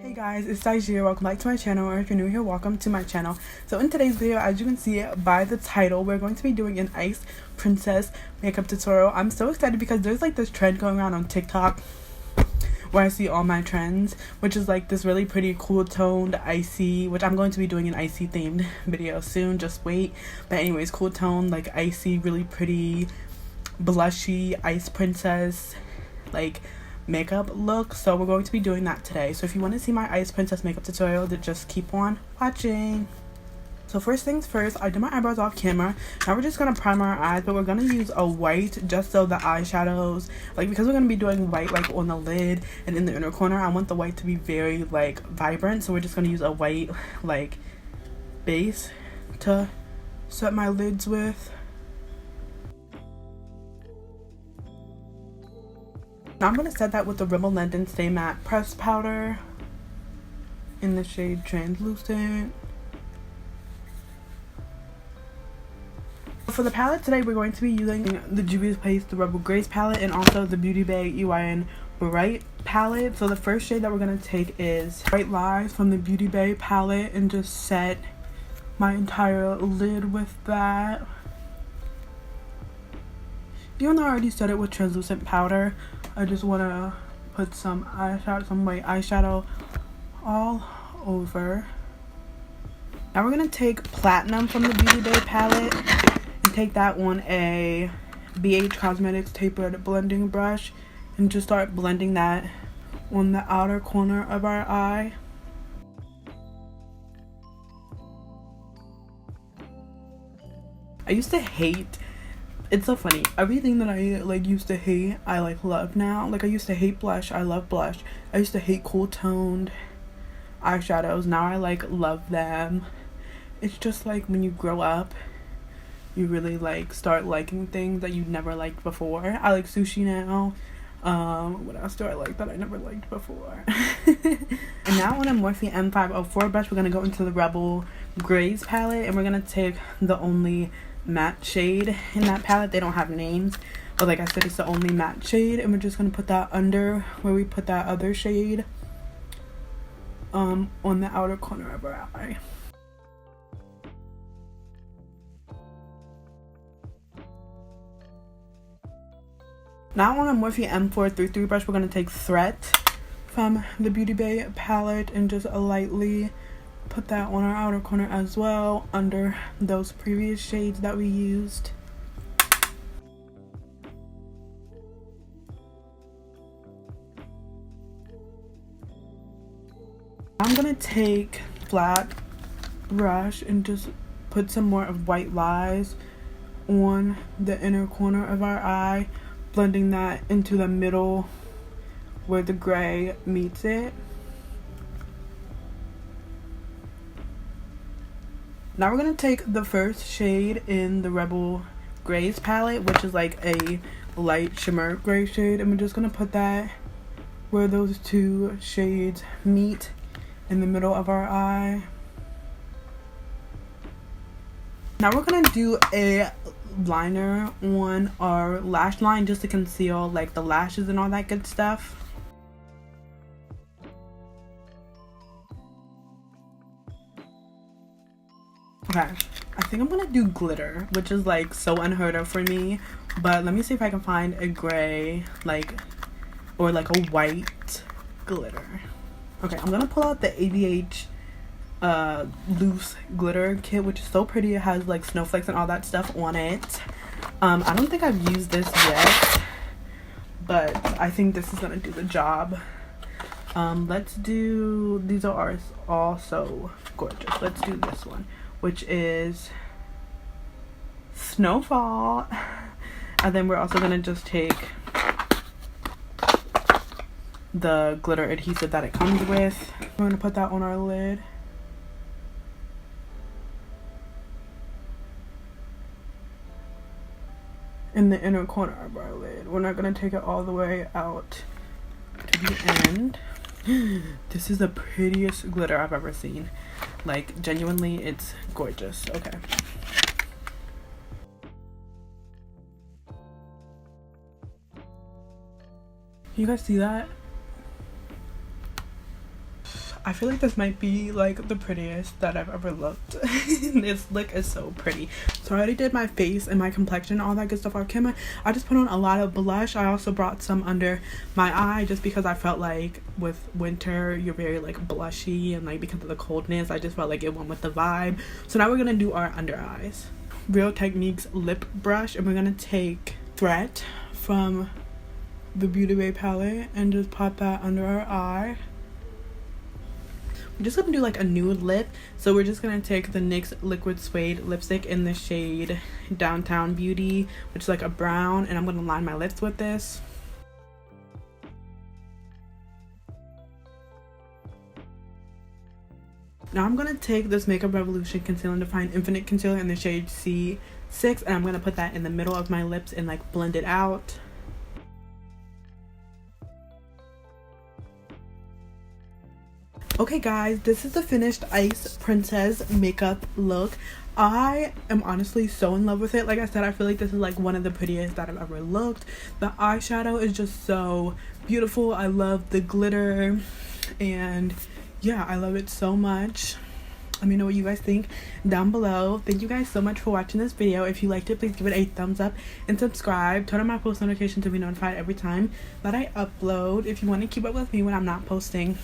Hey guys, it's Dyjere. Welcome back to my channel, or if you're new here, welcome to my channel. So in today's video, as you can see by the title, we're going to be doing an ice princess makeup tutorial. I'm so excited because there's like this trend going around on TikTok where I see all my trends, which is like this really pretty cool toned icy, which I'm going to be doing an icy themed video soon, just wait. But anyways, cool tone, like icy, really pretty blushy ice princess like makeup look. So we're going to be doing that today. So if you want to see my ice princess makeup tutorial, then just keep on watching. So first things first, I did my eyebrows off camera. Now we're just gonna prime our eyes, but we're gonna use a white just so the eyeshadows, like because we're gonna be doing white like on the lid and in the inner corner, I want the white to be very like vibrant. So we're just gonna use a white like base to set my lids with. Now I'm gonna set that with the Rimmel London Stay Matte Pressed Powder in the shade Translucent. For the palette today, we're going to be using the Juvia's Place The Rebel Grace palette and also the Beauty Bay EYN Bright palette. So the first shade that we're going to take is White Lies from the Beauty Bay palette and just set my entire lid with that. Even though I already set it with translucent powder, I just want to put some eyeshadow, some white eyeshadow all over. Now we're going to take Platinum from the Beauty Bay palette and take that on a BH Cosmetics tapered blending brush and just start blending that on the outer corner of our eye. I used to hate, it's so funny, everything that I like used to hate I like love now. Like I used to hate blush, I love blush. I used to hate cool toned eyeshadows, now I like love them. It's just like when you grow up you really like start liking things that you never liked before. I like sushi now. What else do I like that I never liked before? And now on a Morphe M504 brush, we're gonna go into the Rebel Grace palette and we're gonna take the only matte shade in that palette. They don't have names, but like I said, it's the only matte shade, and we're just gonna put that under where we put that other shade on the outer corner of our eye. Now on a Morphe M433 brush, we're going to take Threat from the Beauty Bay palette and just lightly put that on our outer corner as well, under those previous shades that we used. I'm going to take flat brush and just put some more of White Lies on the inner corner of our eye, blending that into the middle where the gray meets it. Now we're going to take the first shade in the Rebel Grace palette, which is like a light shimmer gray shade, and we're just going to put that where those two shades meet in the middle of our eye. Now we're going to do a liner on our lash line just to conceal like the lashes and all that good stuff. Okay, I think I'm gonna do glitter, which is like so unheard of for me, but let me see if I can find a gray like or like a white glitter. Okay, I'm gonna pull out the ABH loose glitter kit, which is so pretty. It has like snowflakes and all that stuff on it. I don't think I've used this yet, but I think this is gonna do the job. Let's do, these are all so gorgeous. Let's do this one, which is Snowfall. And then we're also gonna just take the glitter adhesive that it comes with. We're gonna put that on our lid. In the inner corner of our lid. We're not gonna take it all the way out to the end. This is the prettiest glitter I've ever seen. Like genuinely, it's gorgeous. Okay. You guys see that? I feel like this might be like the prettiest that I've ever looked. This look is so pretty. So I already did my face and my complexion, all that good stuff off camera. I just put on a lot of blush. I also brought some under my eye just because I felt like with winter you're very like blushy, and like because of the coldness I just felt like it went with the vibe. So now we're gonna do our under eyes. Real Techniques lip brush, and we're gonna take Threat from the Beauty Bay palette and just pop that under our eye. I'm just gonna do like a nude lip, so we're just gonna take the NYX Liquid Suede lipstick in the shade Downtown Beauty, which is like a brown, and I'm gonna line my lips with this. Now I'm gonna take this Makeup Revolution Conceal and Define Infinite Concealer in the shade C6, and I'm gonna put that in the middle of my lips and like blend it out. Okay guys, this is the finished Ice Princess makeup look. I am honestly so in love with it. Like I said, I feel like this is like one of the prettiest that I've ever looked. The eyeshadow is just so beautiful. I love the glitter, and yeah, I love it so much. Let me know what you guys think down below. Thank you guys so much for watching this video. If you liked it, please give it a thumbs up and subscribe. Turn on my post notifications to be notified every time that I upload. If you want to keep up with me when I'm not posting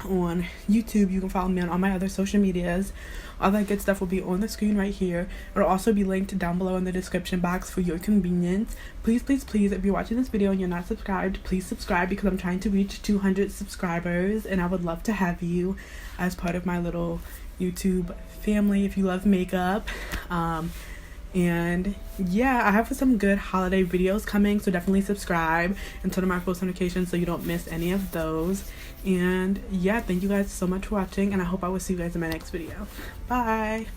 on YouTube, you can follow me on all my other social medias. All that good stuff will be on the screen right here. It'll also be linked down below in the description box for your convenience. Please, please, please, if you're watching this video and you're not subscribed, please subscribe, because I'm trying to reach 200 subscribers, and I would love to have you as part of my little YouTube family if you love makeup. And yeah, I have some good holiday videos coming, so definitely subscribe and turn on my post notifications so you don't miss any of those. And yeah, thank you guys so much for watching, and I hope I will see you guys in my next video. Bye.